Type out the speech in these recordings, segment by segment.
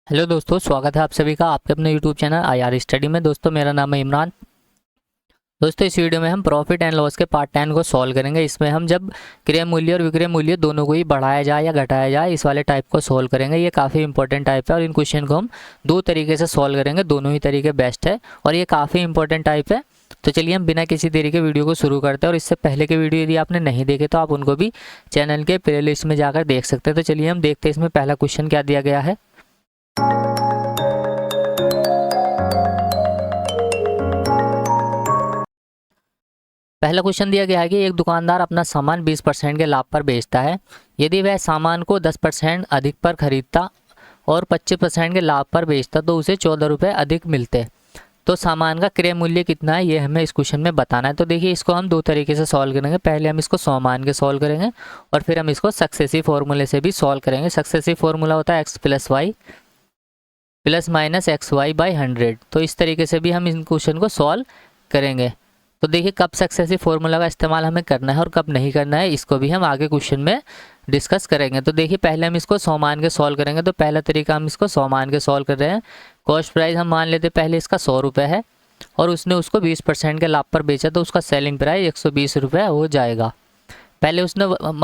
Hello दोस्तों, स्वागत है आप सभी का आपके अपने यूट्यूब चैनल आईआर स्टडी में। दोस्तों मेरा नाम है इमरान। दोस्तों इस वीडियो में हम प्रॉफिट एंड लॉस के पार्ट 10 को सॉल्व करेंगे। इसमें हम जब क्रय मूल्य और विक्रय मूल्य दोनों को ही बढ़ाया जाए या घटाया जाए, इस वाले टाइप को सॉल्व करेंगे। ये काफ़ी इंपॉर्टेंट टाइप है और इन क्वेश्चन को हम दो तरीके से सॉल्व करेंगे। दोनों ही तरीके बेस्ट है और ये काफ़ी इंपॉर्टेंट टाइप है। तो चलिए हम बिना किसी देरी के वीडियो को शुरू करते हैं। और इससे पहले के वीडियो यदि आपने नहीं देखे तो आप उनको भी चैनल के प्लेलिस्ट में जाकर देख सकते हैं। तो चलिए हम देखते हैं इसमें पहला क्वेश्चन क्या दिया गया है। पहला क्वेश्चन दिया गया है कि एक दुकानदार अपना सामान 20% के लाभ पर बेचता है। यदि वह सामान को 10% अधिक पर खरीदता और 25% के लाभ पर बेचता तो उसे 14 रुपये अधिक मिलते। तो सामान का क्रय मूल्य कितना है, ये हमें इस क्वेश्चन में बताना है। तो देखिए इसको हम दो तरीके से सॉल्व करेंगे। पहले हम इसको समान के सॉल्व करेंगे और फिर हम इसको सक्सेसिव फॉर्मूले से भी सॉल्व करेंगे। सक्सेसिव फॉर्मूला होता है x + y ± xy/100। तो इस तरीके से भी हम इन क्वेश्चन को सॉल्व करेंगे। तो देखिए कब सक्सेसिव फॉर्मूला का इस्तेमाल हमें करना है और कब नहीं करना है, इसको भी हम आगे क्वेश्चन में डिस्कस करेंगे। तो देखिए पहले हम इसको 100 मान के सॉल्व करेंगे। तो पहला तरीका हम इसको 100 मान के सॉल्व कर रहे हैं। कॉस्ट प्राइस हम मान लेते पहले इसका 100 रुपये है और उसने उसको 20% के लाभ पर बेचा तो उसका सेलिंग प्राइस 120 रुपये हो जाएगा। पहले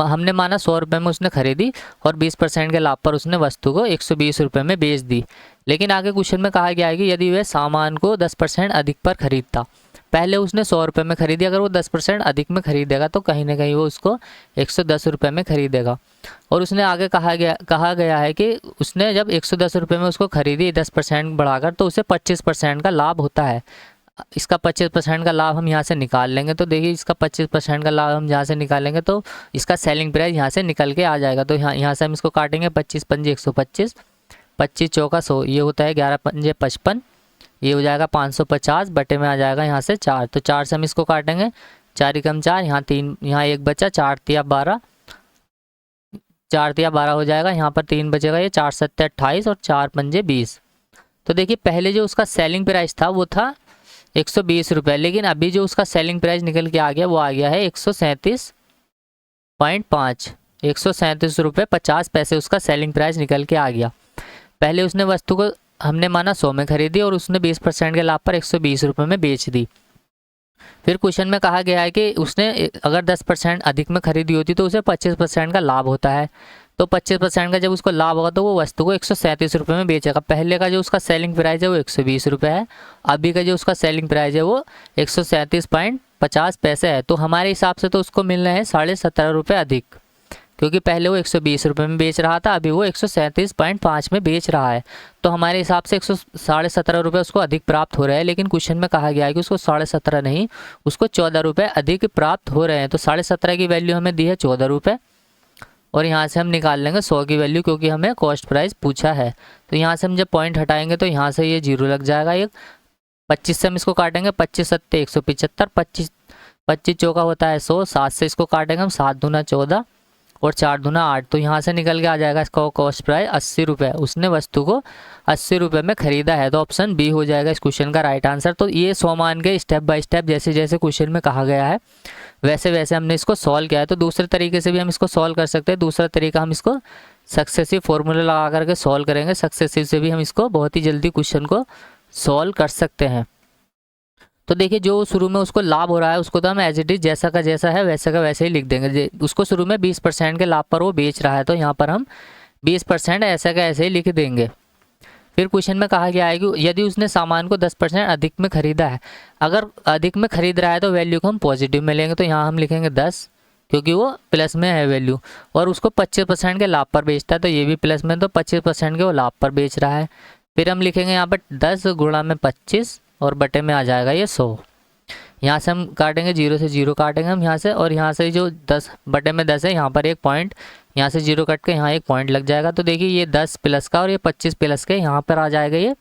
हमने माना 100 रुपये में उसने खरीदी और 20% के लाभ पर उसने वस्तु को 120 रुपये में बेच दी। लेकिन आगे क्वेश्चन में कहा गया है कि यदि वह सामान को 10% अधिक पर खरीदता, पहले उसने 100 रुपये में खरीदी, अगर वो 10% अधिक में खरीदेगा तो कहीं ना कहीं वो उसको 110 रुपये में खरीदेगा। और उसने आगे कहा गया है कि उसने जब 110 रुपये में उसको खरीदी 10% बढ़ाकर तो उसे 25% का लाभ होता है। इसका 25% का लाभ हम यहाँ से निकाल लेंगे। तो देखिए इसका 25% का लाभ हम यहाँ से निकालेंगे तो इसका सेलिंग प्राइस यहाँ से निकल के आ जाएगा। तो यहाँ से हम इसको काटेंगे 25 पंजे 125, 25 चौका 100, ये होता है 11 पंजे 55, ये हो जाएगा 550 बटे में आ जाएगा यहाँ से 4। तो 4 से हम इसको काटेंगे, 4 एकम 4, यहाँ 3, यहाँ 1 बचा, 4 तिया 12, 4 तिया 12 हो जाएगा। यहाँ पर 3 बचेगा, ये 4 सत्ते 28 और 4 पंजे 20। तो देखिए पहले जो उसका सेलिंग प्राइस था वो था 120 रुपये, लेकिन अभी जो उसका सेलिंग प्राइस निकल के आ गया वो आ गया है 137.5, 137 रुपये 50 पैसे उसका सेलिंग प्राइस निकल के आ गया। पहले उसने वस्तु को हमने माना 100 में खरीदी और उसने 20% के लाभ पर 120 रुपये में बेच दी। फिर क्वेश्चन में कहा गया है कि उसने अगर 10% अधिक में खरीदी होती तो उसे 25% का लाभ होता है। तो 25% का जब उसको लाभ होगा तो वो वस्तु को 137 रुपये में बेचेगा। पहले का जो उसका सेलिंग प्राइस है वो 120 रुपये है, अभी का जो उसका सेलिंग प्राइस है वो 137.50 पैसे है। तो हमारे हिसाब से तो उसको मिल रहे हैं 17.5 रुपये अधिक, क्योंकि पहले वो 120 रुपये में बेच रहा था, अभी वो 137.5 में बेच रहा है। तो हमारे हिसाब से 17.5 रुपये उसको अधिक प्राप्त हो रहे हैं। लेकिन क्वेश्चन में कहा गया है कि उसको 17.5 नहीं, उसको 14 रुपये अधिक प्राप्त हो रहे हैं। तो 17.5 की वैल्यू हमें दी है 14 रुपये और यहाँ से हम निकाल लेंगे 100 की वैल्यू, क्योंकि हमें कॉस्ट प्राइस पूछा है। तो यहाँ से हम जब पॉइंट हटाएंगे तो यहाँ से ये 0 लग जाएगा। एक 25 से हम इसको काटेंगे, 25 सत्ते 175, 25 चौका होता है 100, 7 से इसको काटेंगे हम, 7 दूना 14 और 4 दूना 8। तो यहाँ से निकल के आ जाएगा इसका कॉस्ट प्राइस 80 रुपये। उसने वस्तु को 80 रुपये में खरीदा है। तो ऑप्शन बी हो जाएगा इस क्वेश्चन का राइट आंसर। तो ये 100 मान के स्टेप बाय स्टेप जैसे जैसे क्वेश्चन में कहा गया है वैसे वैसे हमने इसको सॉल्व किया है। तो दूसरे तरीके से भी हम इसको सॉल्व कर सकते हैं। दूसरा तरीका हम इसको सक्सेसिव फॉर्मूला लगा करके सॉल्व करेंगे। सक्सेसिव से भी हम इसको बहुत ही जल्दी क्वेश्चन को सॉल्व कर सकते हैं। तो देखिए जो शुरू में उसको लाभ हो रहा है उसको तो हम एज इट इज जैसा का जैसा है वैसा का वैसे ही लिख देंगे। उसको शुरू में 20% के लाभ पर वो बेच रहा है तो यहाँ पर हम 20% ऐसा का ऐसे ही लिख देंगे। फिर क्वेश्चन में कहा गया है कि यदि उसने सामान को 10% अधिक में खरीदा है, अगर अधिक में खरीद रहा है तो वैल्यू को हम पॉजिटिव में लेंगे। तो यहाँ हम लिखेंगे 10, क्योंकि वो प्लस में है वैल्यू, और उसको 25% के लाभ पर बेचता है तो ये भी प्लस में, तो 25% के वो लाभ पर बेच रहा है। फिर हम लिखेंगे यहाँ पर 10 गुणा में 25 और बटे में आ जाएगा ये 100। यहाँ से हम काटेंगे 0 से 0 काटेंगे हम यहाँ से, और यहाँ से जो 10 बटे में 10 है यहाँ पर एक पॉइंट, यहाँ से 0 कट के यहाँ एक पॉइंट लग जाएगा। तो देखिए ये 10 प्लस का और ये 25 प्लस के, यहाँ पर आ जाएगा ये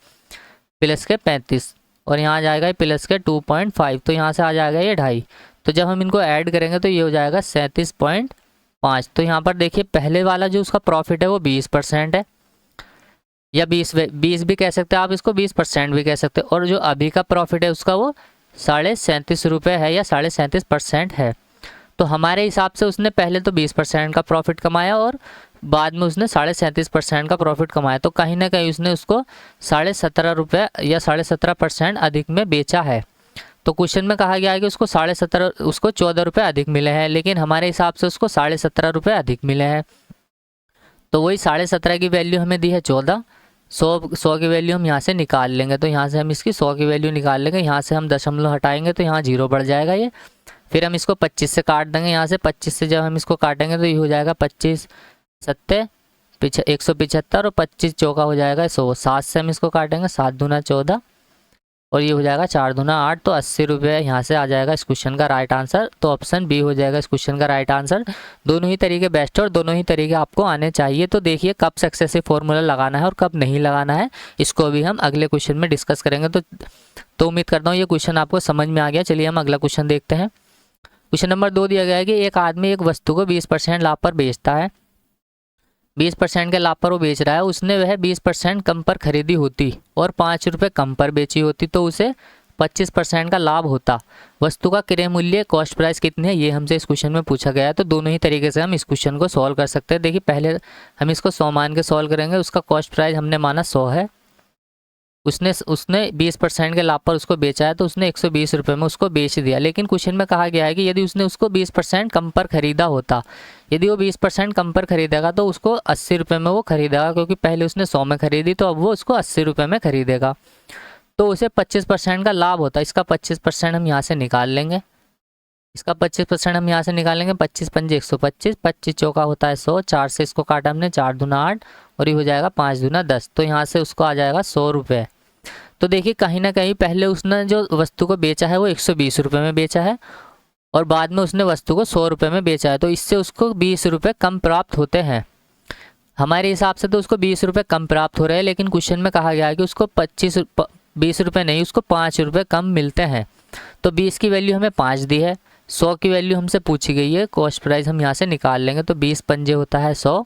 प्लस के 35 और यहाँ आ जाएगा ये प्लस के 2.5, तो यहाँ से आ जाएगा ये 2.5। तो जब हम इनको ऐड करेंगे तो ये हो जाएगा 37.5। तो यहाँ पर देखिए पहले वाला जो उसका प्रॉफिट है वो 20% है, या 20 भी कह सकते हैं आप इसको, 20% भी कह सकते हैं। और जो अभी का प्रॉफिट है उसका वो 37.5 रुपये है या 37.5% है। तो हमारे हिसाब से उसने पहले तो 20% का प्रॉफिट कमाया और बाद में उसने 37.5% का प्रॉफिट कमाया, तो कहीं ना कहीं उसने उसको 17.5 रुपये या 17.5% अधिक में बेचा है। तो क्वेश्चन में कहा गया है कि उसको 17.5 उसको 14 रुपये अधिक मिले हैं, लेकिन हमारे हिसाब से उसको 17.5 रुपये अधिक मिले हैं। तो वही 17.5 की वैल्यू हमें दी है 14, 100 की वैल्यू हम यहाँ से निकाल लेंगे। तो यहाँ से हम इसकी 100 की वैल्यू निकाल लेंगे, यहाँ से हम दशमलव हटाएंगे तो यहाँ 0 बढ़ जाएगा ये। फिर हम इसको 25 से काट देंगे, यहाँ से 25 से जब हम इसको काटेंगे तो ये हो जाएगा 25 सत्ते 175 और 25 चौका हो जाएगा 100। 7 से हम इसको काटेंगे, 7 दूना 14 और ये हो जाएगा 4 दूना 8, तो 80 रुपये यहाँ से आ जाएगा इस क्वेश्चन का राइट आंसर। तो ऑप्शन बी हो जाएगा इस क्वेश्चन का राइट आंसर। दोनों ही तरीके बेस्ट है और दोनों ही तरीके आपको आने चाहिए। तो देखिए कब सक्सेसिव फॉर्मूला लगाना है और कब नहीं लगाना है, इसको भी हम अगले क्वेश्चन में डिस्कस करेंगे। तो उम्मीद करता हूँ ये क्वेश्चन आपको समझ में आ गया। चलिए हम अगला क्वेश्चन देखते हैं। क्वेश्चन नंबर 2 दिया गया है कि एक आदमी एक वस्तु को 20% लाभ पर बेचता है, 20% के लाभ पर वो बेच रहा है। उसने वह 20% कम पर खरीदी होती और 5 रुपये कम पर बेची होती तो उसे 25% का लाभ होता। वस्तु का क्रय मूल्य कॉस्ट प्राइस कितनी है, ये हमसे इस क्वेश्चन में पूछा गया है। तो दोनों ही तरीके से हम इस क्वेश्चन को सॉल्व कर सकते हैं। देखिए पहले हम इसको 100 मान के सॉल्व करेंगे। उसका कॉस्ट प्राइस हमने माना 100 है, उसने 20% के लाभ पर उसको बेचा है तो उसने 120 रुपये में उसको बेच दिया। लेकिन क्वेश्चन में कहा गया है कि यदि उसने उसको 20% कम पर खरीदा होता, यदि वो 20% कम पर खरीदेगा तो उसको 80 रुपये में वो खरीदेगा, क्योंकि पहले उसने 100 में खरीदी तो अब वो उसको 80 रुपये में खरीदेगा, तो उसे 25% का लाभ होता है। इसका 25% हम यहाँ से निकाल लेंगे, इसका 25% हम यहाँ से निकालेंगे। 25 पंजे 125, 25 चौका होता है 100, 4 से इसको काटा हमने, 4 दूना 8 और ये हो जाएगा 5 दूना 10, तो यहाँ से उसको आ जाएगा 100 रुपये। तो देखिए कहीं ना कहीं पहले उसने जो वस्तु को बेचा है वो 120 रुपये में बेचा है और बाद में उसने वस्तु को 100 रुपये में बेचा है, तो इससे उसको 20 रुपये कम प्राप्त होते हैं। हमारे हिसाब से तो उसको 20 रुपये कम प्राप्त हो रहे हैं, लेकिन क्वेश्चन में कहा गया है कि उसको 20 रुपये नहीं, उसको 5 रुपये कम मिलते हैं। तो 20 की वैल्यू हमें 5 दी है, 100 की वैल्यू हमसे पूछी गई है, कॉस्ट प्राइस हम यहाँ से निकाल लेंगे। तो 20 पंजे होता है 100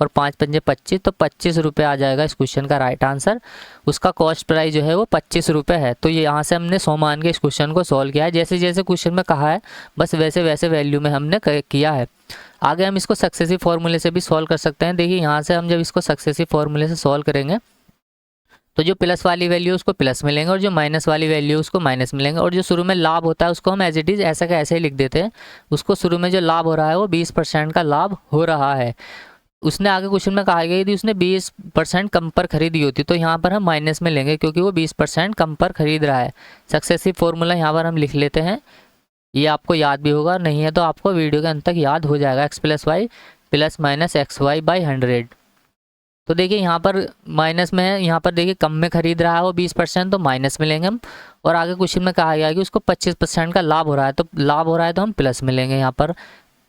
और 5 पंजे 25, तो 25 रुपये आ जाएगा इस क्वेश्चन का राइट आंसर। उसका कॉस्ट प्राइस जो है वो 25 रुपये है। तो ये यहाँ से हमने 100 मान के इस क्वेश्चन को सॉल्व किया है। जैसे जैसे क्वेश्चन में कहा है बस वैसे वैसे वैल्यू में हमने किया है। आगे हम इसको सक्सेसिव फॉर्मूले से भी सॉल्व कर सकते हैं। देखिए यहाँ से हम जब इसको सक्सेसिव फॉर्मूले से सॉल्व करेंगे तो जो प्लस वाली वैल्यू उसको प्लस मिलेंगे और जो माइनस वाली वैल्यू उसको माइनस मिलेंगे, और जो शुरू में लाभ होता है उसको हम एज इट इज़ ऐसा का ऐसे ही लिख देते हैं। उसको शुरू में जो लाभ हो रहा है वो 20% का लाभ हो रहा है। उसने आगे क्वेश्चन में कहा गया यदि उसने 20% कम पर खरीदी होती, तो यहाँ पर हम माइनस में लेंगे क्योंकि वो 20% कम पर खरीद रहा है। सक्सेसिव फॉर्मूला यहाँ पर हम लिख लेते हैं, ये आपको याद भी होगा, नहीं है तो आपको वीडियो के अंत तक याद हो जाएगा। x + y plus minus XY/100। तो देखिए यहाँ पर माइनस में है, यहाँ पर देखिए कम में खरीद रहा है वो 20%, तो माइनस में लेंगे हम। और आगे क्वेश्चन में कहा गया है कि उसको 25% का लाभ हो रहा है, तो लाभ हो रहा है तो हम प्लस में लेंगे, यहाँ पर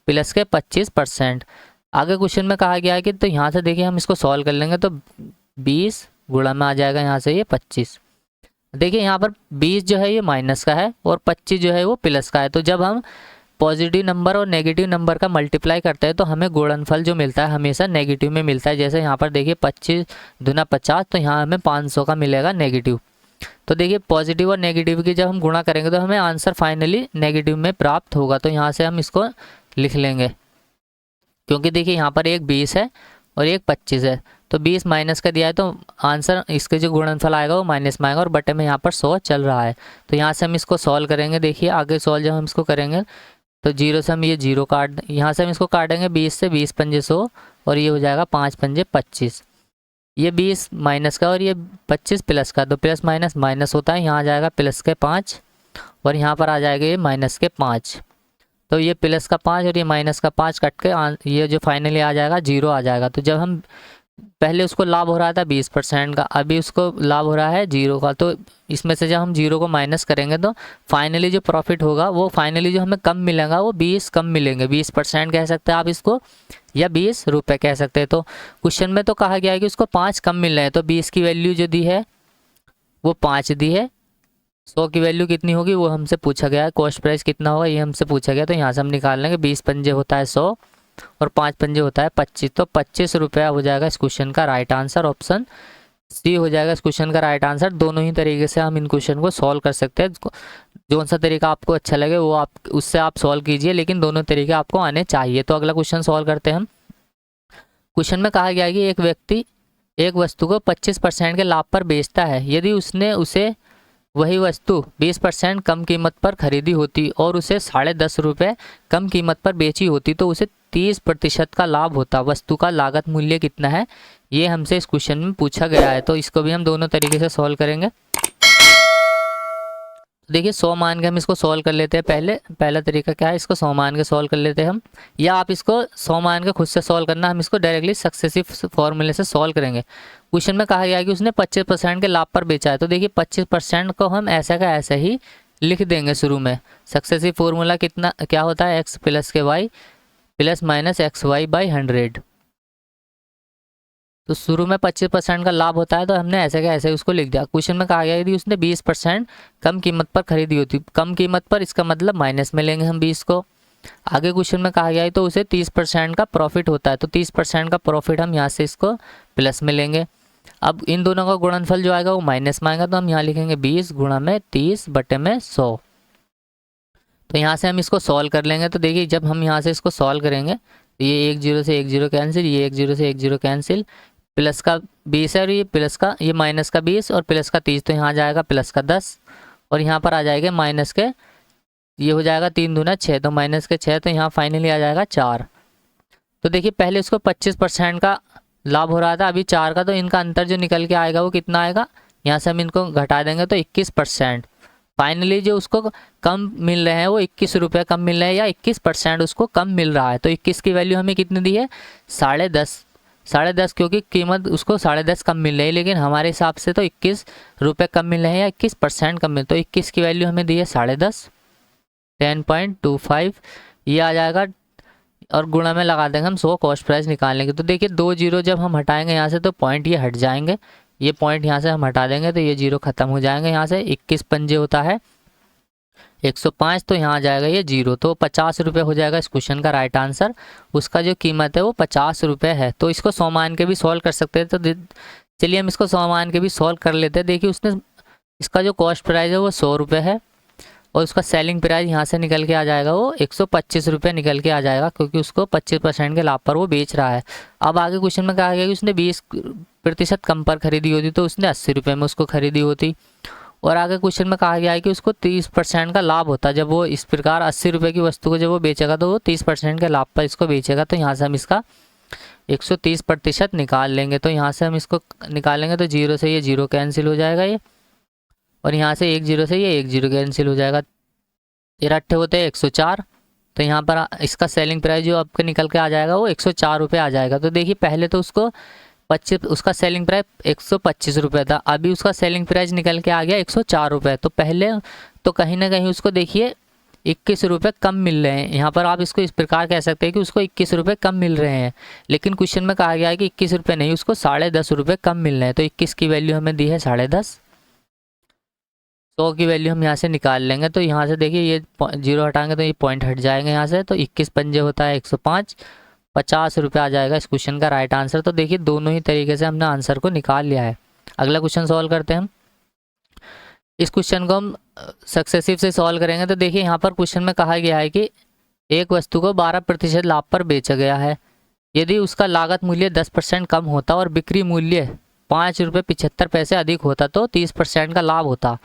प्लस के 25%। आगे क्वेश्चन में कहा गया है कि तो यहाँ से देखिए हम इसको सॉल्व कर लेंगे तो 20 गुणा में आ जाएगा यहाँ से ये 25। देखिए यहाँ पर 20 जो है ये माइनस का है और 25 जो है वो प्लस का है। तो जब हम पॉजिटिव नंबर और नेगेटिव नंबर का मल्टीप्लाई करते हैं तो हमें गुणनफल जो मिलता है हमेशा नेगेटिव में मिलता है। जैसे यहाँ पर देखिए 25 दूना 50, तो यहाँ हमें 500 का मिलेगा नेगेटिव। तो देखिए पॉजिटिव और नेगेटिव की जब हम गुणा करेंगे तो हमें आंसर फाइनली नेगेटिव में प्राप्त होगा। तो यहाँ से हम इसको लिख लेंगे, क्योंकि देखिए यहाँ पर एक 20 है और एक 25 है, तो 20 माइनस का दिया है तो आंसर इसके जो गुणनफल आएगा वो माइनस में आएगा और बटे में यहाँ पर 100 चल रहा है। तो यहाँ से हम इसको सॉल्व करेंगे। देखिए आगे सॉल्व जब हम इसको करेंगे तो 0 से हम ये 0 काट, यहाँ से हम इसको काटेंगे 20 से, 20 पंजे 100 और ये हो जाएगा 5 पंजे 25। ये 20 माइनस का और ये 25 प्लस का, तो प्लस माइनस माइनस होता है, यहाँ आ जाएगा प्लस के 5 और यहाँ पर आ जाएगा ये माइनस के 5। तो ये प्लस का 5 और ये माइनस का 5 कट के ये जो फाइनली आ जाएगा 0 आ जाएगा। तो जब हम पहले उसको लाभ हो रहा था 20% का, अभी उसको लाभ हो रहा है 0 का, तो इसमें से जब हम 0 को माइनस करेंगे तो फाइनली जो प्रॉफिट होगा वो फाइनली जो हमें कम मिलेगा वो 20 कम मिलेंगे। 20% कह सकते हैं आप इसको या 20 रुपये कह सकते हैं। तो क्वेश्चन में तो कहा गया है कि उसको 5 कम मिल रहे हैं, तो 20 की वैल्यू जो दी है वो 5 दी है। 100 की वैल्यू कितनी होगी वो हमसे पूछा गया है, कॉस्ट प्राइस कितना होगा ये हमसे पूछा गया। तो यहाँ से हम निकाल लेंगे, 20 पंजे होता है 100 और 5 पंजे होता है 25, तो 25 रुपया हो जाएगा इस क्वेश्चन का राइट आंसर। ऑप्शन सी हो जाएगा इस क्वेश्चन का राइट आंसर। दोनों ही तरीके से हम इन क्वेश्चन को सॉल्व कर सकते हैं, जो सा तरीका आपको अच्छा लगे वो आप उससे आप सॉल्व कीजिए, लेकिन दोनों तरीके आपको आने चाहिए। तो अगला क्वेश्चन सॉल्व करते हैं हम। क्वेश्चन में कहा गया है कि एक व्यक्ति एक वस्तु को 25% के लाभ पर बेचता है। यदि उसने उसे वही वस्तु 20% कम कीमत पर खरीदी होती और उसे 10.5 रुपये कम कीमत पर बेची होती तो उसे 30% का लाभ होता। वस्तु का लागत मूल्य कितना है, ये हमसे इस क्वेश्चन में पूछा गया है। तो इसको भी हम दोनों तरीके से सॉल्व करेंगे। देखिए 100 मान के हम इसको सॉल्व कर लेते हैं। पहला तरीका क्या है, इसको 100 मान के सॉल्व कर लेते हैं हम, या आप इसको 100 मान के खुद से सॉल्व करना, हम इसको डायरेक्टली सक्सेसिव फॉर्मूले से सॉल्व करेंगे। क्वेश्चन में कहा गया है कि उसने 25% के लाभ पर बेचा है। तो देखिए 25% को हम ऐसा का ऐसा ही लिख देंगे शुरू में। सक्सेसिव फॉर्मूला कितना क्या होता है, एक्स प्लस के Y plus minus X Y by 100। तो शुरू में 25% का लाभ होता है, तो हमने ऐसे का ऐसे उसको लिख दिया। क्वेश्चन में कहा गया यदि उसने 20% कम कीमत पर खरीदी होती, कम कीमत पर इसका मतलब माइनस में लेंगे हम 20 को। आगे क्वेश्चन में कहा गया है तो उसे 30% का प्रॉफिट होता है, तो 30% का प्रॉफिट हम यहाँ से इसको प्लस में लेंगे। अब इन दोनों का गुणनफल जो आएगा वो माइनस में आएगा, तो हम यहाँ लिखेंगे 20 गुणा में 30 बटे में 100। तो यहाँ से हम इसको सॉल्व कर लेंगे। तो देखिए जब हम यहाँ से इसको सॉल्व करेंगे तो ये 1 0 से 1 0 कैंसिल, ये 1 0 से 1 0 कैंसिल, प्लस का 20 है और ये प्लस का ये माइनस का 20 और प्लस का 30, तो यहाँ जाएगा प्लस का 10 और यहाँ पर आ जाएगा माइनस के, ये हो जाएगा 3 दूना 6, तो माइनस के 6, तो यहाँ फाइनली आ जाएगा 4। तो देखिए पहले इसको 25% का लाभ हो रहा था, अभी 4 का, तो इनका अंतर जो निकल के आएगा वो कितना आएगा, यहाँ से हम इनको घटा देंगे तो 21%। फाइनली जो उसको कम मिल रहे हैं वो 21 रुपये कम मिल रहे हैं, या 21% उसको कम मिल रहा है। तो 21 की वैल्यू हमें कितनी दी है, 10.5, क्योंकि कीमत उसको 10.5 कम मिल रही है, लेकिन हमारे हिसाब से तो 21 रुपये कम मिल रहे हैं या 21% कम मिल, तो 21 की वैल्यू हमें दी है 10.5, 10.25, ये आ जाएगा। और गुणा में लगा देंगे हम 100, कॉस्ट प्राइस निकाल लेंगे। तो देखिए 2 जीरो जब हम हटाएंगे यहाँ से तो पॉइंट ये हट जाएंगे, ये पॉइंट यहाँ से हम हटा देंगे तो ये जीरो खत्म हो जाएंगे। यहाँ से 21 पंजे होता है 105, तो यहाँ आ जाएगा ये जीरो, तो 50 रुपये हो जाएगा इस क्वेश्चन का राइट आंसर। उसका जो कीमत है वो 50 रुपये है। तो इसको 100 मान के भी सॉल्व कर सकते हैं, तो चलिए हम इसको 100 मान के भी सॉल्व कर लेते हैं। देखिए उसने इसका जो कॉस्ट प्राइस है वो 100 रुपये है और उसका सेलिंग प्राइस यहाँ से निकल के आ जाएगा वो 125 रुपये निकल के आ जाएगा, क्योंकि उसको 25% के लाभ पर वो बेच रहा है। अब आगे क्वेश्चन में कहा गया कि उसने 20% कम पर खरीदी होती तो उसने 80 रुपये में उसको खरीदी होती। और आगे क्वेश्चन में कहा गया है कि उसको 30% का लाभ होता है, जब वो इस प्रकार 80 रुपये की वस्तु को जब वो बेचेगा तो वो 30% के लाभ पर इसको बेचेगा। तो यहाँ से हम इसका 130% निकाल लेंगे। तो यहाँ से हम इसको निकालेंगे तो जीरो से ये जीरो कैंसिल हो जाएगा ये, और यहाँ से 1 0 से ये 1 0 कैंसिल हो जाएगा, 13 अट्ठे होते हैं 104। तो यहाँ पर इसका सेलिंग प्राइस जो आपके निकल के आ जाएगा वो 104 रुपये आ जाएगा। तो देखिए पहले तो उसको 25 उसका सेलिंग प्राइस 125 रुपये था, अभी उसका सेलिंग प्राइस निकल के आ गया 104 रुपये। तो पहले तो कहीं ना कहीं उसको देखिए 21 रुपये कम मिल रहे हैं। यहाँ पर आप इसको इस प्रकार कह सकते हैं कि उसको 21 रुपये कम मिल रहे हैं, लेकिन क्वेश्चन में कहा गया है कि 21 रुपये नहीं, उसको 10.5 रुपये कम मिल रहे हैं। तो 21 की वैल्यू हमें दी है 10.5, 100 की वैल्यू हम यहाँ से निकाल लेंगे। तो यहाँ से देखिए ये जीरो हटाएंगे तो ये पॉइंट हट जाएंगे यहाँ से, तो 21 पंजे होता है 105, 50 रुपये आ जाएगा इस क्वेश्चन का राइट आंसर। तो देखिए दोनों ही तरीके से हमने आंसर को निकाल लिया है। अगला क्वेश्चन सॉल्व करते हैं हम। इस क्वेश्चन को हम सक्सेसिव से सॉल्व करेंगे। तो देखिए यहाँ पर क्वेश्चन में कहा गया है कि एक वस्तु को 12% लाभ पर बेचा गया है। यदि उसका लागत मूल्य 10% कम होता और बिक्री मूल्य 5 रुपये 75 पैसे अधिक होता तो 30% का लाभ होता।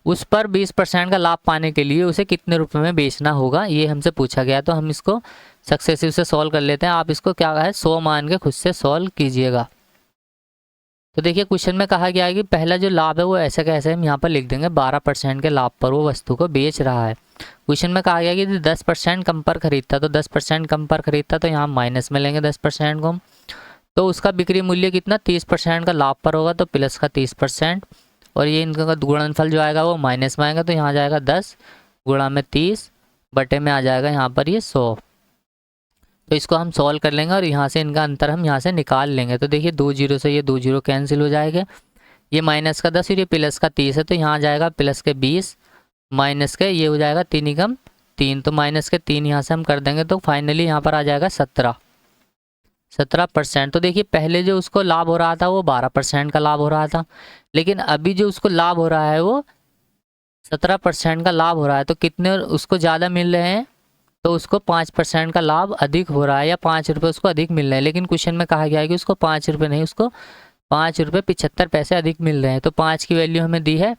उस पर 20% का लाभ पाने के लिए उसे कितने रुपए में बेचना होगा, ये हमसे पूछा गया। तो हम इसको सक्सेसिव से सॉल्व कर लेते हैं। आप इसको क्या है 100 मान के खुद से सॉल्व कीजिएगा। तो देखिए क्वेश्चन में कहा गया है कि पहला जो लाभ है वो ऐसे कैसे हम यहाँ पर लिख देंगे, 12% के लाभ पर वो वस्तु को बेच रहा है। क्वेश्चन में कहा गया कि 10% कम पर खरीदता, तो 10% कम पर खरीदता, तो यहाँ माइनस में लेंगे 10% को हम। तो उसका बिक्री मूल्य कितना 30% का लाभ पर होगा, तो प्लस का 30%, और ये इनका गुणनफल जो आएगा वो माइनस में आएगा, तो यहाँ जाएगा 10 गुणा में 30 बटे में आ जाएगा यहाँ पर ये 100। तो इसको हम सॉल्व कर लेंगे और यहाँ से इनका अंतर हम यहाँ से निकाल लेंगे। तो देखिए 2 जीरो से ये 2 जीरो कैंसिल हो जाएगा, ये माइनस का 10 और ये प्लस का 30 है, तो यहाँ जाएगा प्लस के 20 माइनस के ये हो जाएगा 3 एकम 3, तो माइनस के 3 यहाँ से हम कर देंगे, तो फाइनली यहाँ पर आ जाएगा 17%। तो देखिए पहले जो उसको लाभ हो रहा था वो 12% का लाभ हो रहा था, लेकिन अभी जो उसको लाभ हो रहा है वो 17% का लाभ हो रहा है। तो कितने उसको ज़्यादा मिल रहे हैं, तो उसको 5% का लाभ अधिक हो रहा है या 5 रुपये उसको अधिक मिल रहे हैं। लेकिन क्वेश्चन में कहा गया है कि उसको 5 रुपये नहीं, उसको 5 रुपये 75 पैसे अधिक मिल रहे हैं। तो 5 की वैल्यू हमें दी है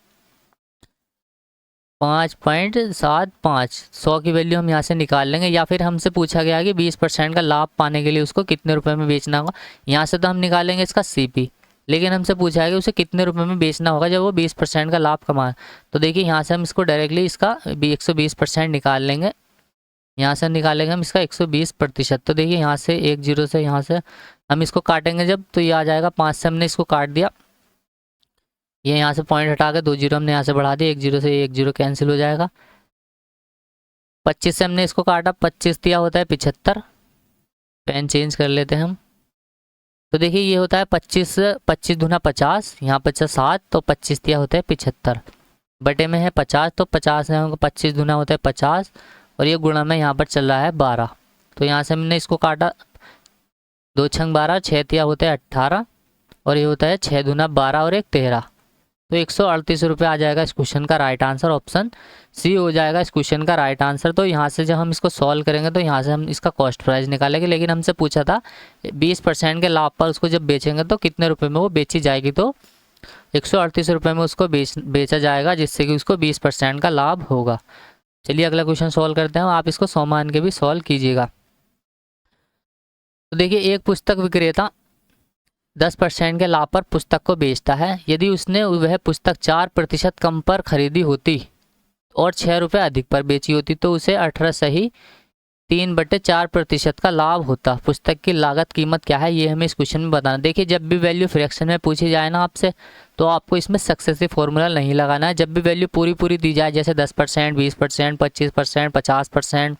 5.75। 100 की वैल्यू हम यहाँ से निकाल लेंगे, या फिर हमसे पूछा गया है कि 20% का लाभ पाने के लिए उसको कितने रुपए में बेचना होगा। यहाँ से तो हम निकालेंगे इसका CP, लेकिन हमसे पूछा है कि उसे कितने रुपए में बेचना होगा जब वो 20% का लाभ कमाए। तो देखिए यहाँ से हम इसको डायरेक्टली इसका 120% निकाल लेंगे। यहाँ से निकालेंगे हम इसका 120%। तो देखिए यहाँ से 1 0 से यहाँ से हम इसको काटेंगे जब, तो ये आ जाएगा 5 से हमने इसको काट दिया। ये यहाँ से पॉइंट हटा के 2 0 हमने यहाँ से बढ़ा दिया, 1 0 से 1 0 कैंसिल हो जाएगा। 25 से हमने इसको काटा, 25 दिया होता है 75। पेन चेंज कर लेते हैं हम। तो देखिए ये होता है 25 25 दूना 50, यहाँ 50 तो 25 दिया होता है 75, बटे में है 50, तो 50 है 25 दूना होता है 50, और ये गुणा में यहाँ पर चल रहा है 12। तो यहाँ से हमने इसको काटा, 2 छंग 12, 6 दिया होता है 18, और ये होता है 6 दूना 12 और 1 13। तो 138 रुपये आ जाएगा इस क्वेश्चन का राइट आंसर। ऑप्शन C हो जाएगा इस क्वेश्चन का राइट आंसर। तो यहाँ से जब हम इसको सॉल्व करेंगे तो यहाँ से हम इसका कॉस्ट प्राइस निकालेंगे, लेकिन हमसे पूछा था 20% के लाभ पर उसको जब बेचेंगे तो कितने रुपए में वो बेची जाएगी। तो 138 रुपये में उसको बेचा जाएगा, जिससे कि उसको 20% का लाभ होगा। चलिए अगला क्वेश्चन सॉल्व करते हैं। आप इसको 100 मान के भी सॉल्व कीजिएगा। तो देखिए एक पुस्तक विक्रेता 10% के लाभ पर पुस्तक को बेचता है। यदि उसने वह पुस्तक 4% कम पर खरीदी होती और 6 रुपये अधिक पर बेची होती तो उसे 18 सही 3/4% का लाभ होता। पुस्तक की लागत कीमत क्या है, ये हमें इस क्वेश्चन में बताना। देखिए जब भी वैल्यू फ्रैक्शन में पूछी जाए ना आपसे, तो आपको इसमें सक्सेसिव फॉर्मूला नहीं लगाना है। जब भी वैल्यू पूरी दी जाए, जैसे 10%, 20%, 25%, 50%,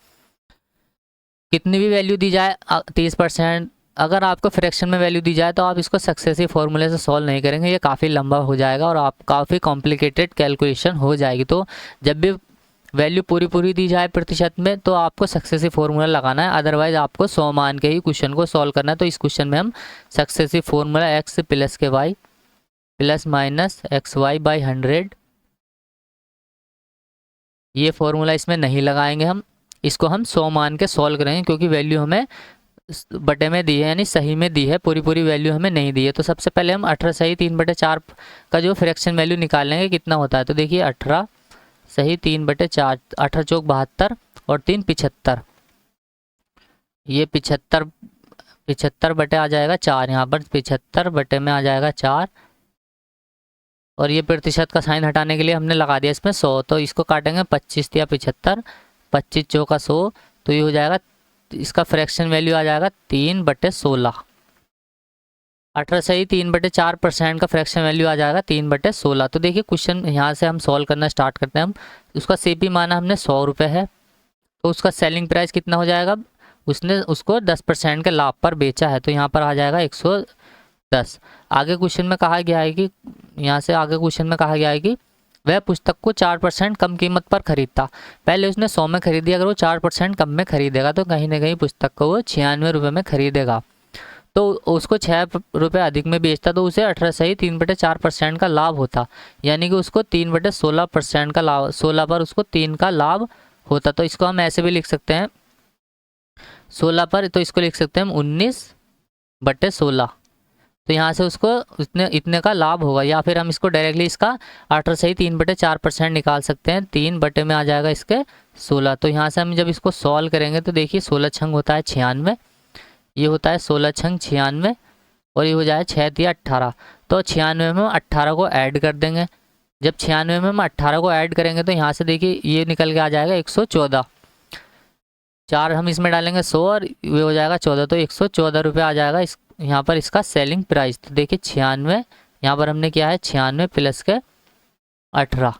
कितनी भी वैल्यू दी जाए, 30%, अगर आपको फ्रैक्शन में वैल्यू दी जाए तो आप इसको सक्सेसिव फॉर्मूले से सॉल्व नहीं करेंगे, ये काफ़ी लंबा हो जाएगा और आप काफ़ी कॉम्प्लिकेटेड कैलकुलेशन हो जाएगी। तो जब भी वैल्यू पूरी दी जाए प्रतिशत में, तो आपको सक्सेसिव फॉर्मूला लगाना है, अदरवाइज आपको 100 मान के ही क्वेश्चन को सॉल्व करना है। तो इस क्वेश्चन में हम सक्सेसिव फॉर्मूला x प्लस के y प्लस माइनस XY/100, ये फॉर्मूला इसमें नहीं लगाएंगे हम, इसको हम 100 मान के सॉल्व करेंगे, क्योंकि वैल्यू हमें बटे में दी है, यानी सही में दी है, पूरी वैल्यू हमें नहीं दी है। तो सबसे पहले हम 18 सही 3/4 का जो फ्रैक्शन वैल्यू निकाल लेंगे कितना होता है। तो देखिए 18 सही 3/4, 18 चौक 72 और 3 75, ये 75 बटे आ जाएगा 4, यहाँ पर 75 बटे में आ जाएगा 4, और ये प्रतिशत का साइन हटाने के लिए हमने लगा दिया इसमें 100। तो इसको काटेंगे 25 या 75, 25 चौका 100, तो ये हो जाएगा, इसका फ्रैक्शन वैल्यू आ जाएगा 3/16। 18 सही 3/4% का फ्रैक्शन वैल्यू आ जाएगा 3/16। तो देखिए क्वेश्चन यहाँ से हम सॉल्व करना स्टार्ट करते हैं। हम उसका CP माना हमने 100 रुपये है, तो उसका सेलिंग प्राइस कितना हो जाएगा, उसने उसको 10% के लाभ पर बेचा है, तो यहाँ पर आ जाएगा 110। आगे क्वेश्चन में कहा गया है कि यहाँ से आगे क्वेश्चन में कहा गया है कि वह पुस्तक को 4% कम कीमत पर खरीदता। पहले उसने 100 में खरीदी, अगर वो 4% कम में खरीदेगा तो कहीं ना कहीं पुस्तक को वो 96 रुपये में खरीदेगा। तो उसको 6 रुपये अधिक में बेचता, तो उसे 18 सही 3/4% का लाभ होता, यानी कि उसको 3/16% का लाभ, 16 पर उसको 3 का लाभ होता। तो इसको हम ऐसे भी लिख सकते हैं 16 पर, तो इसको लिख सकते हैं हम 19/16। तो यहाँ से उसको इतने का लाभ होगा, या फिर हम इसको डायरेक्टली इसका 18 सही 3/4% निकाल सकते हैं। 3 बटे में आ जाएगा इसके 16। तो यहाँ से हम जब इसको सॉल्व करेंगे तो देखिए 16 छंग होता है 96, ये होता है 16 छंग 96, और ये हो जाए 6 दिया 18। तो 96 में हम 18 को ऐड कर देंगे। जब 96 में हम 18 को ऐड करेंगे तो यहाँ से देखिए ये निकल के आ जाएगा 114। 4 हम इसमें डालेंगे 100 और ये हो जाएगा 14, तो 114 रुपये आ जाएगा इस यहाँ पर इसका सेलिंग प्राइस। तो देखिए 96, यहाँ पर हमने किया है 96 प्लस के 18,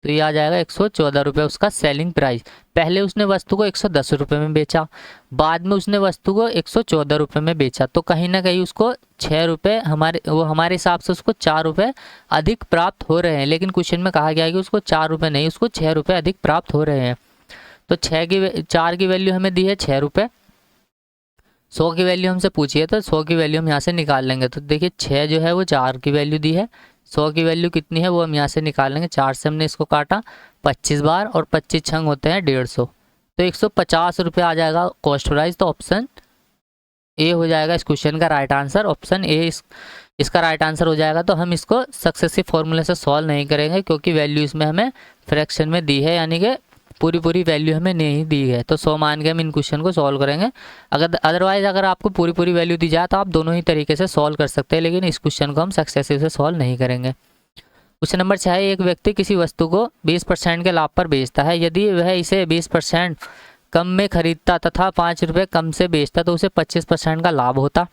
तो ये आ जाएगा 114 रुपये उसका सेलिंग प्राइस। पहले उसने वस्तु को 110 रुपये में बेचा, बाद में उसने वस्तु को 114 रुपये में बेचा, तो कहीं ना कहीं उसको 6 रुपये हमारे हिसाब से उसको 4 रुपये अधिक प्राप्त हो रहे हैं। लेकिन क्वेश्चन में कहा गया है कि उसको 4 रुपये नहीं, उसको 6 रुपये अधिक प्राप्त हो रहे हैं। तो 4 की वैल्यू हमें दी है 6 रुपये, 100 की वैल्यू हमसे पूछी है, तो 100 की वैल्यू हम यहाँ से निकाल लेंगे। तो देखिए 6 जो है वो 4 की वैल्यू दी है, 100 की वैल्यू कितनी है वो हम यहाँ से निकाल लेंगे। 4 से हमने इसको काटा 25 बार, और 25 छंग होते हैं 150, तो 150 रुपये आ जाएगा कॉस्ट प्राइस। तो ऑप्शन ए हो जाएगा इस क्वेश्चन का राइट आंसर। ऑप्शन ए इसका राइट आंसर हो जाएगा। तो हम इसको सक्सेसिव फॉर्मूले से सॉल्व नहीं करेंगे क्योंकि वैल्यू इसमें हमें फ्रैक्शन में दी है, यानी कि पूरी वैल्यू हमें नहीं दी है। तो 100 मान के हम इन क्वेश्चन को सॉल्व करेंगे। अदरवाइज अगर आपको पूरी वैल्यू दी जाए तो आप दोनों ही तरीके से सॉल्व कर सकते हैं, लेकिन इस क्वेश्चन को हम सक्सेसिव से सॉल्व नहीं करेंगे। क्वेश्चन नंबर 6, एक व्यक्ति किसी वस्तु को 20% के लाभ पर बेचता है। यदि वह इसे 20% कम में खरीदता तथा 5 रुपये कम से बेचता तो उसे 25% का लाभ होता।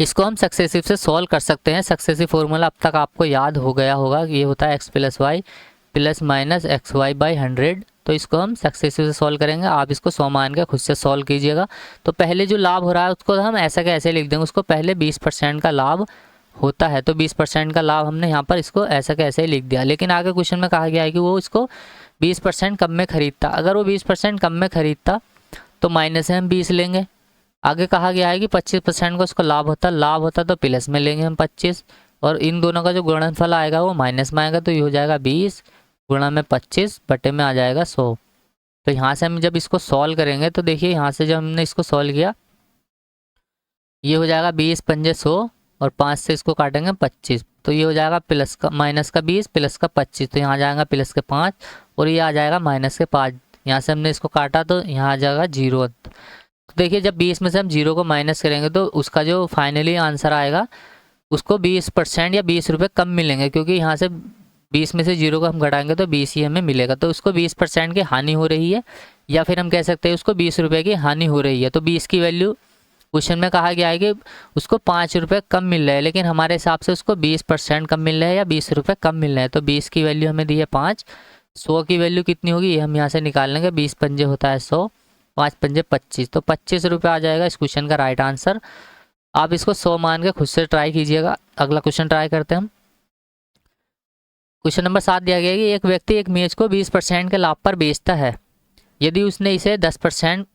इसको हम सक्सेसिव से सॉल्व कर सकते हैं। सक्सेसिव फॉर्मूला अब तक आपको याद हो गया होगा, ये होता है x + y ± xy/100। तो इसको हम सक्सेसिव से सॉल्व करेंगे। आप इसको 100 मान के खुद से सॉल्व कीजिएगा। तो पहले जो लाभ हो रहा है उसको हम ऐसा कैसे लिख देंगे, उसको पहले 20% का लाभ होता है तो 20% का लाभ हमने यहाँ पर इसको ऐसा कैसे लिख दिया। लेकिन आगे क्वेश्चन में कहा गया है कि वो इसको 20% कम में खरीदता। अगर वो 20% कम में खरीदता तो माइनस से हम 20 लेंगे। आगे कहा गया है कि 25% का उसको लाभ होता तो प्लस में लेंगे हम 25, और इन दोनों का जो गुणनफल आएगा वो माइनस में आएगा। तो ये हो जाएगा 20 गुणा में 25 बटे में आ जाएगा 100। तो यहाँ से हम जब इसको सॉल्व करेंगे तो देखिए यहाँ से जब हमने इसको सॉल्व किया ये हो जाएगा 20 × 5 = 100 और 5 से इसको काटेंगे 25। तो ये हो जाएगा प्लस का माइनस का 20 प्लस का 25। तो यहाँ जाएगा प्लस के 5 और ये आ जाएगा माइनस के 5। यहाँ से हमने इसको काटा तो यहाँ आ जाएगा 0। तो देखिए जब 20 में से हम 0 को माइनस करेंगे तो उसका जो फाइनली आंसर आएगा उसको 20% या 20 रुपये कम मिलेंगे, क्योंकि यहाँ से 20 में से 0 को हम घटाएंगे तो 20 ही हमें मिलेगा। तो उसको 20% की हानि हो रही है, या फिर हम कह सकते हैं उसको 20 रुपये की हानि हो रही है। तो 20 की वैल्यू क्वेश्चन में कहा गया है कि उसको 5 रुपये कम मिल रहा है, लेकिन हमारे हिसाब से उसको 20% कम मिल रहा है या 20 रुपये कम मिल रहा है। तो 20 की वैल्यू हमें दी है 5। 100 की वैल्यू कितनी होगी ये हम यहाँ से निकाल लेंगे। 20 पंजे होता है 100, 5 पंजे 25, तो 25 रुपये आ जाएगा इस क्वेश्चन का राइट आंसर। आप इसको 100 मान के खुद से ट्राई कीजिएगा। अगला क्वेश्चन ट्राई करते हैं हम। क्वेश्चन नंबर 7 दिया गया है कि एक व्यक्ति एक मेज को 20% के लाभ पर बेचता है। यदि उसने इसे 10%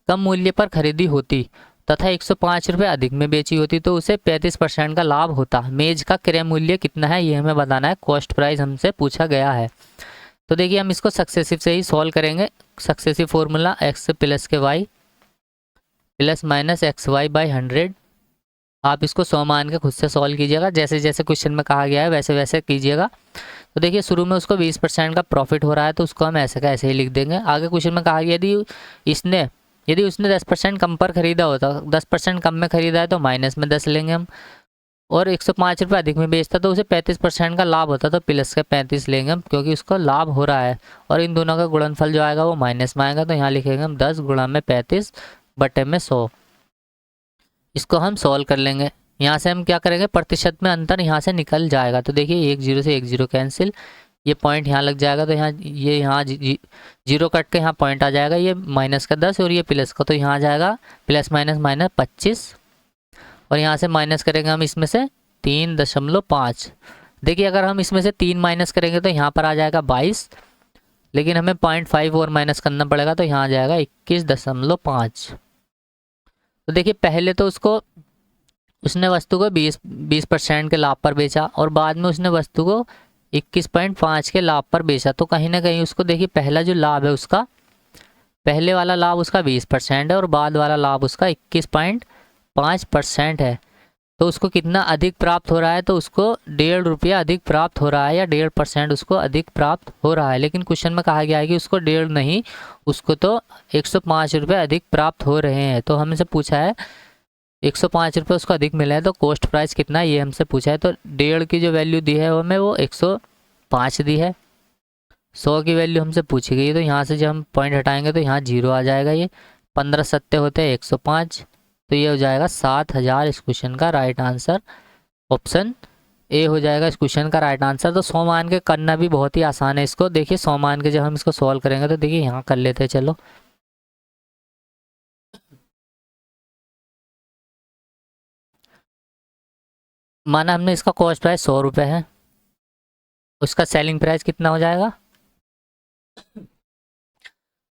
कम मूल्य पर खरीदी होती तथा 105 रुपये अधिक में बेची होती तो उसे 35% का लाभ होता। मेज का क्रय मूल्य कितना है ये हमें बताना है। कॉस्ट प्राइस हमसे पूछा गया है। तो देखिए हम इसको सक्सेसिव से ही सॉल्व करेंगे। Successive formula x + y ± xy/100। आप इसको 100 मान के खुद से सॉल्व कीजिएगा। जैसे जैसे क्वेश्चन में कहा गया है वैसे वैसे कीजिएगा। तो देखिए शुरू में उसको 20% का प्रॉफिट हो रहा है तो उसको हम ऐसे का ऐसे ही लिख देंगे। आगे क्वेश्चन में कहा गया यदि उसने 10% कम पर खरीदा होता, 10% कम में खरीदा है तो माइनस में 10 लेंगे हम, और 105 रुपये अधिक में बेचता तो उसे 35% का लाभ होता तो प्लस के 35 लेंगे हम, क्योंकि उसको लाभ हो रहा है। और इन दोनों का गुणनफल जो आएगा वो माइनस में आएगा। तो यहाँ लिखेंगे हम 10 गुणा में 35 बटे में 100। इसको हम सॉल्व कर लेंगे। यहाँ से हम क्या करेंगे, प्रतिशत में अंतर यहाँ से निकल जाएगा। तो देखिए 1 0 से 1 0 कैंसिल, ये पॉइंट यहाँ लग जाएगा। तो यहाँ 0 कट के यहाँ पॉइंट आ जाएगा। ये माइनस का 10 और ये प्लस का, तो यहाँ आ जाएगा प्लस माइनस माइनस 25। और यहाँ से माइनस करेंगे हम इसमें से 3.5। देखिए अगर हम इसमें से 3 माइनस करेंगे तो यहाँ पर आ जाएगा 22, लेकिन हमें 0.5 और माइनस करना पड़ेगा तो यहाँ आ जाएगा 21.5। तो देखिए पहले तो उसने वस्तु को 20% के लाभ पर बेचा और बाद में उसने वस्तु को 21.5 के लाभ पर बेचा। तो कहीं ना कहीं उसको देखिए पहला जो लाभ है उसका, पहले वाला लाभ उसका 20% है और बाद वाला लाभ उसका 21.5% है। तो उसको कितना अधिक प्राप्त हो रहा है, तो उसको 1.5 रुपया अधिक प्राप्त हो रहा है या 1.5% उसको अधिक प्राप्त हो रहा है। लेकिन क्वेश्चन में कहा गया है कि उसको 1.5 नहीं, उसको तो 105 रुपये अधिक प्राप्त हो रहे हैं। तो हमसे पूछा है 105 रुपये उसको अधिक मिला है तो कॉस्ट प्राइस कितना है ये हमसे पूछा है। तो 1.5 की जो वैल्यू दी है वो हमें वो 105 दी है। 100 की वैल्यू हमसे पूछी गई है, तो यहाँ से जब हम पॉइंट हटाएंगे तो यहाँ 0 आ जाएगा। ये 15 सत्ते होते हैं 105, तो ये हो जाएगा 7000 इस क्वेश्चन का राइट आंसर। ऑप्शन ए हो जाएगा इस क्वेश्चन का राइट आंसर। तो 100 मान के करना भी बहुत ही आसान है। इसको देखिए 100 मान के जब हम इसको सॉल्व करेंगे तो देखिए यहाँ कर लेते हैं। चलो माना हमने इसका कॉस्ट प्राइस 100 रुपये है, उसका सेलिंग प्राइस कितना हो जाएगा,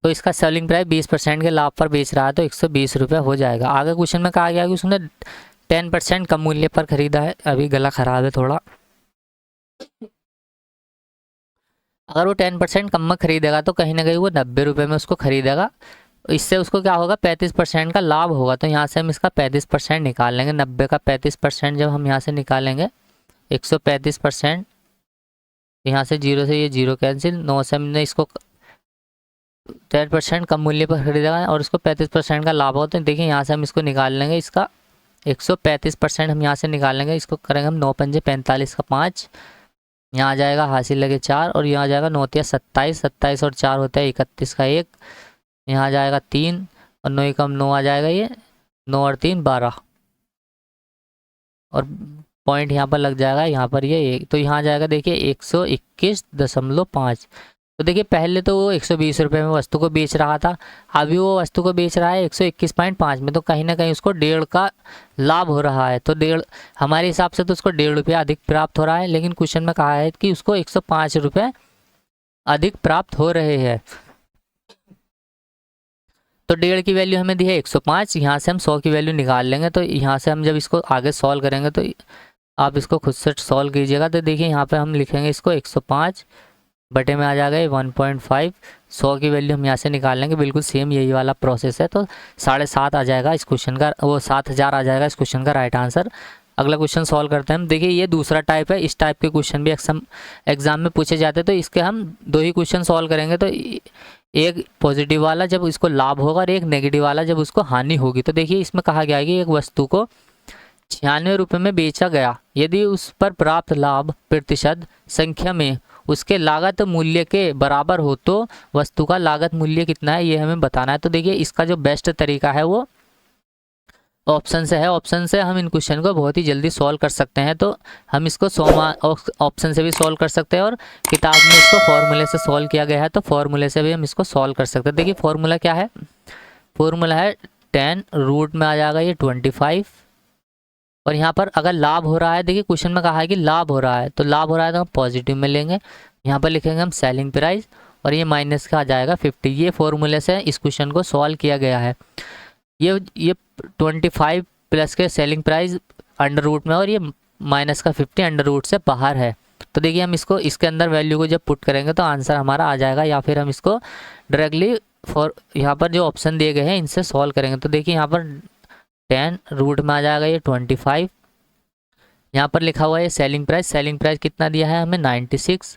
तो इसका सेलिंग प्राइस 20% के लाभ पर बेच रहा है तो 120 रुपये हो जाएगा। आगे क्वेश्चन में कहा गया कि उसने 10% कम मूल्य पर खरीदा है। अभी गला खराब है थोड़ा। अगर वो 10% कम में खरीदेगा तो कहीं ना कहीं वो 90 रुपये में उसको खरीदेगा। इससे उसको क्या होगा, 35% का लाभ होगा। तो यहाँ से हम इसका 35% निकाल लेंगे। 90 का 35% जब हम यहाँ से निकालेंगे 135%, यहाँ से जीरो से ये जीरो कैंसिल, 9 से हमने इसको 10% कम मूल्य पर खरीदेगा और उसको 35% का लाभ होता है। देखिए यहाँ से हम इसको निकाल लेंगे, इसका 135% हम यहाँ से निकाल लेंगे। इसको करेंगे हम 9 पंजे 45 का 5, यहाँ आ जाएगा हासिल लगे 4 और यहाँ आ जाएगा 9 तिया 27, 27 और 4 होता है 31 का 1, यहाँ आ जाएगा 3 और 9 कम 9 आ जाएगा, ये 9 और 3 12 और पॉइंट यहाँ पर लग जाएगा यहाँ पर ये 1, तो यहाँ आ जाएगा देखिए 121.5। तो देखिए पहले तो वो 120 रुपये में वस्तु को बेच रहा था, अभी वो वस्तु को बेच रहा है 121.5 में, तो कहीं ना कहीं उसको 1.5 का लाभ हो रहा है। तो 1.5 हमारे हिसाब से तो उसको 1.5 रुपया अधिक प्राप्त हो रहा है, लेकिन क्वेश्चन में कहा है कि उसको 105 रुपये अधिक प्राप्त हो रहे हैं। तो 1.5 की वैल्यू हमें दी है 105, यहाँ से हम 100 की वैल्यू निकाल लेंगे। तो यहाँ से हम जब इसको आगे सॉल्व करेंगे तो आप इसको खुद से सॉल्व कीजिएगा। तो देखिए यहाँ पे हम लिखेंगे इसको 105 बटे में आ जाएगा ये 1.5, 100 की वैल्यू हम यहाँ से निकाल लेंगे। बिल्कुल सेम यही वाला प्रोसेस है। तो 7.5 आ जाएगा इस क्वेश्चन का, वो 7000 आ जाएगा इस क्वेश्चन का राइट आंसर। अगला क्वेश्चन सॉल्व करते हैं हम। देखिए ये दूसरा टाइप है, इस टाइप के क्वेश्चन भी एग्जाम में पूछे जाते हैं। तो इसके हम 2 ही क्वेश्चन सॉल्व करेंगे। तो एक पॉजिटिव वाला जब इसको लाभ होगा और एक नेगेटिव वाला जब उसको हानि होगी। तो देखिए इसमें कहा गया है कि एक वस्तु को 96 रुपये में बेचा गया, यदि उस पर प्राप्त लाभ प्रतिशत संख्या में उसके लागत मूल्य के बराबर हो तो वस्तु का लागत मूल्य कितना है, ये हमें बताना है। तो देखिए इसका जो बेस्ट तरीका है वो ऑप्शन से है। ऑप्शन से हम इन क्वेश्चन को बहुत ही जल्दी सॉल्व कर सकते हैं। तो हम इसको 100 ऑप्शन से भी सॉल्व कर सकते हैं और किताब में इसको फॉर्मूले से सॉल्व किया गया है, तो फॉर्मूले से भी हम इसको सॉल्व कर सकते हैं। देखिए फॉर्मूला क्या है, फॉर्मूला है 10 रूट में आ जाएगा ये 25 और यहाँ पर अगर लाभ हो रहा है, देखिए क्वेश्चन में कहा है कि लाभ हो रहा है, तो लाभ हो रहा है तो हम पॉजिटिव में लेंगे। यहाँ पर लिखेंगे हम सेलिंग प्राइस और ये माइनस का आ जाएगा 50। ये फॉर्मूले से इस क्वेश्चन को सॉल्व किया गया है। ये 25 प्लस के सेलिंग प्राइस अंडर रूट में और ये माइनस का 50 अंडर रूट से बाहर है। तो देखिए हम इसको इसके अंदर वैल्यू को जब पुट करेंगे तो आंसर हमारा आ जाएगा, या फिर हम इसको डायरेक्टली यहाँ पर जो ऑप्शन दिए गए हैं इनसे सॉल्व करेंगे। तो देखिए यहाँ पर 10 रूट में आ जाएगा ये 25, यहाँ पर लिखा हुआ है सेलिंग प्राइस कितना दिया है हमें 96,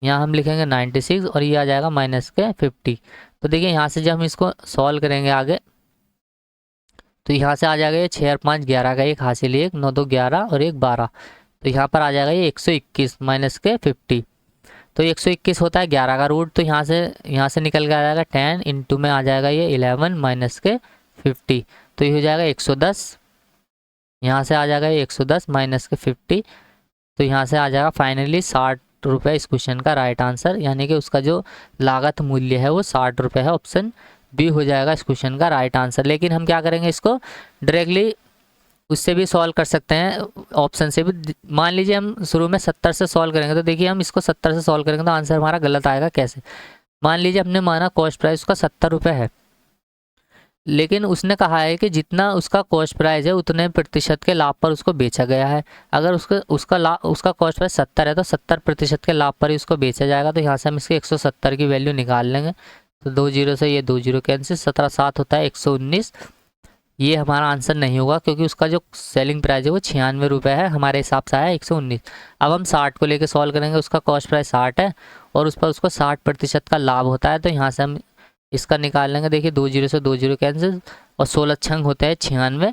यहाँ हम लिखेंगे 96 और ये आ जाएगा माइनस के 50। तो देखिए यहाँ से जब हम इसको सॉल्व करेंगे आगे तो यहाँ से आ जाएगा ये 6 और 5 11 का 1 हासिल 1, 9 2 11 और 1 12। तो यहाँ पर आ जाएगा ये 121 माइनस के 50। तो 121 होता है 11 का रूट, तो यहाँ से निकल के आ जाएगा 10 इंटू में आ जाएगा ये 11 माइनस के 50। तो ये हो जाएगा 110, यहाँ से आ जाएगा ये 110 माइनस के 50। तो यहाँ से आ जाएगा फाइनली 60 रुपये इस क्वेश्चन का राइट आंसर, यानी कि उसका जो लागत मूल्य है वो 60 रुपये है। ऑप्शन बी हो जाएगा इस क्वेश्चन का राइट आंसर। लेकिन हम क्या करेंगे, इसको डायरेक्टली उससे भी सॉल्व कर सकते हैं, ऑप्शन से भी। मान लीजिए हम शुरू में 70 से सॉल्व करेंगे, तो देखिए हम इसको 70 से सॉल्व करेंगे तो आंसर हमारा गलत आएगा। कैसे, मान लीजिए हमने माना कॉस्ट प्राइस उसका 70 रुपये है, लेकिन उसने कहा है कि जितना उसका कॉस्ट प्राइस है उतने प्रतिशत के लाभ पर उसको बेचा गया है। अगर उसका कॉस्ट प्राइस 70 है तो 70% के लाभ पर ही उसको बेचा जाएगा। तो यहाँ से हम इसके 170 की वैल्यू निकाल लेंगे। तो 2 जीरो से ये 2 जीरो कैंसिल, 17 7 होता है 119। ये हमारा आंसर नहीं होगा क्योंकि उसका जो सेलिंग प्राइस है वो 96 रुपये है, हमारे हिसाब से आया 119। अब हम 60 को लेकर सॉल्व करेंगे, उसका कॉस्ट प्राइस 60 है और उस पर उसको 60% का लाभ होता है। तो यहाँ से हम इसका निकाल लेंगे। देखिए 2 जीरो से 2 जीरो कैंसिल और 16 छंग होता है 96।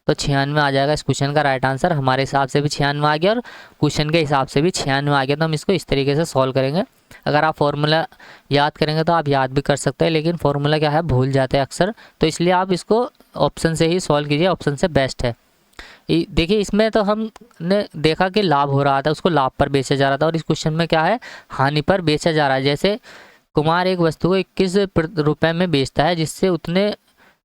तो 96 आ जाएगा इस क्वेश्चन का राइट आंसर। हमारे हिसाब से भी 96 आ गया और क्वेश्चन के हिसाब से भी 96 आ गया। तो हम इसको इस तरीके से सॉल्व करेंगे। अगर आप फॉर्मूला याद करेंगे तो आप याद भी कर सकते हैं, लेकिन फॉर्मूला क्या है भूल जाते हैं अक्सर, तो इसलिए आप इसको ऑप्शन से ही सॉल्व कीजिए, ऑप्शन से बेस्ट है। देखिए इसमें तो हमने देखा कि लाभ हो रहा था, उसको लाभ पर बेचा जा रहा था, और इस क्वेश्चन में क्या है, हानि पर बेचा जा रहा है। जैसे कुमार एक वस्तु को 21 रुपये में बेचता है जिससे उतने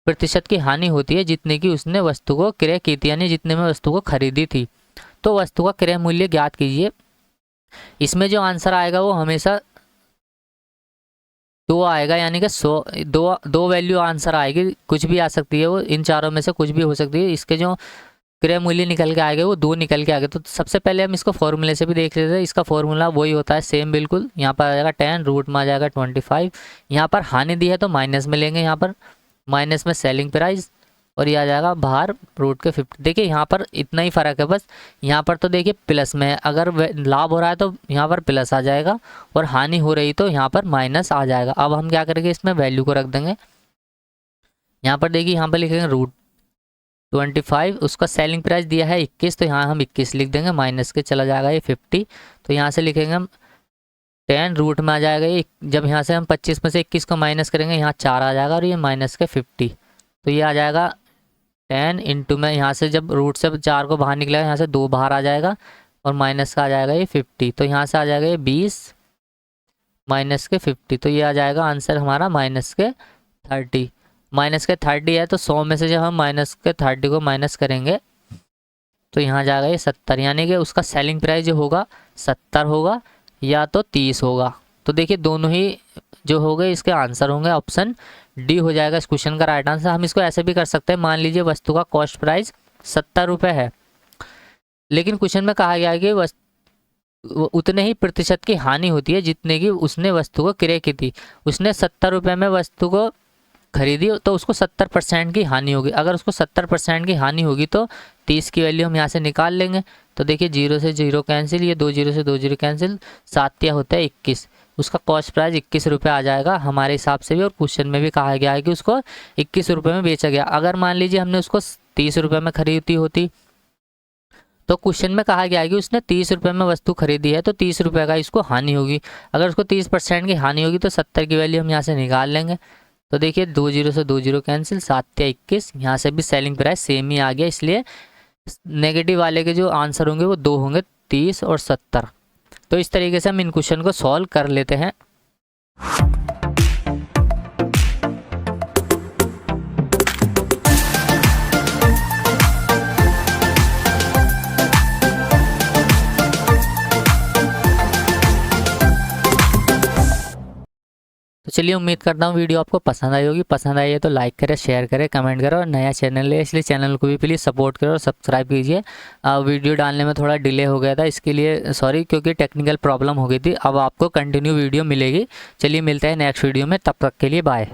प्रतिशत की हानि होती है जितने की उसने वस्तु को क्रय की थी, यानी जितने में वस्तु को खरीदी थी। तो वस्तु का क्रय मूल्य ज्ञात कीजिए। इसमें जो आंसर आएगा वो हमेशा 2 आएगा, यानी कि 100 दो वैल्यू आंसर आएगी, कुछ भी आ सकती है, वो इन चारों में से कुछ भी हो सकती है। इसके जो क्रय मूल्य निकल के आ गए, वो 2 निकल के आ गए। तो सबसे पहले हम इसको फॉर्मूले से भी देख लेते हैं। इसका फॉर्मूला वही होता है सेम बिल्कुल। यहाँ पर आ जाएगा 10, रूट में आ जाएगा 25। यहाँ पर हानि दी है तो माइनस में लेंगे, यहाँ पर माइनस में सेलिंग प्राइस, और ये आ जाएगा बाहर रूट के 50। देखिए यहाँ पर इतना ही फ़र्क है बस। यहाँ पर तो देखिए प्लस में है, अगर लाभ हो रहा है तो यहाँ पर प्लस आ जाएगा, और हानि हो रही तो यहाँ पर माइनस आ जाएगा। अब हम क्या करेंगे, इसमें वैल्यू को रख देंगे। यहाँ पर देखिए, यहाँ पर लिखेंगे रूट 25, उसका सेलिंग प्राइस दिया है 21, तो यहाँ हम 21 लिख देंगे, माइनस के चला जाएगा ये 50। तो यहाँ से लिखेंगे हम 10, रूट में आ जाएगा ये, जब यहाँ से हम 25 में से 21 को माइनस करेंगे यहाँ 4 आ जाएगा, और ये माइनस के 50। तो ये आ जाएगा 10 इंटू में, यहाँ से जब रूट से 4 को बाहर निकलेगा, यहाँ से 2 बाहर आ जाएगा, और माइनस का आ जाएगा ये 50। तो यहाँ से आ जाएगा ये 20 माइनस के 50। तो ये आ जाएगा आंसर हमारा माइनस के 30। माइनस के 30 है, तो 100 में से जब हम माइनस के 30 को माइनस करेंगे तो यहाँ जाएगा ये 70, यानी कि उसका सेलिंग प्राइस जो होगा 70 होगा या तो 30 होगा। तो देखिए दोनों ही जो हो गए इसके आंसर होंगे, ऑप्शन डी हो जाएगा इस क्वेश्चन का राइट आंसर। हम इसको ऐसे भी कर सकते हैं, मान लीजिए वस्तु का कॉस्ट प्राइस 70 रुपये है, लेकिन क्वेश्चन में कहा गया है कि उतने ही प्रतिशत की हानि होती है जितने की उसने वस्तु को क्रय की थी। उसने 70 रुपये में वस्तु को खरीदी तो उसको 70% की हानि होगी। अगर उसको 70% की हानि होगी तो 30 की वैल्यू हम यहाँ से निकाल लेंगे। तो देखिए 0 से 0 कैंसिल, ये 2 0 से 2 0 कैंसिल, 7 होता है 21। उसका कॉस्ट प्राइस 21 रुपये आ जाएगा हमारे हिसाब से भी, और क्वेश्चन में भी कहा गया है कि उसको 21 रुपये में बेचा गया। अगर मान लीजिए हमने उसको 30 रुपये में खरीदी होती तो क्वेश्चन में कहा गया है कि उसने 30 रुपये में वस्तु खरीदी है तो 30 रुपये का इसको हानि होगी। अगर उसको 30% की हानि होगी तो 70 की वैल्यू हम यहाँ से निकाल लेंगे। तो देखिए 2 0 से 2 0 कैंसिल, 7 21, यहाँ से भी सेलिंग प्राइस सेम ही आ गया, इसलिए नेगेटिव वाले के जो आंसर होंगे वो 2 होंगे, 30 और 70। तो इस तरीके से हम इन क्वेश्चन को सॉल्व कर लेते हैं। तो चलिए उम्मीद करता हूँ वीडियो आपको पसंद आई होगी। पसंद आई है तो लाइक करें, शेयर करें, कमेंट करें, और नया चैनल है इसलिए चैनल को भी प्लीज़ सपोर्ट करें और सब्सक्राइब कीजिए। वीडियो डालने में थोड़ा डिले हो गया था, इसके लिए सॉरी, क्योंकि टेक्निकल प्रॉब्लम हो गई थी। अब आपको कंटिन्यू वीडियो मिलेगी। चलिए मिलते हैं नेक्स्ट वीडियो में, तब तक के लिए बाय।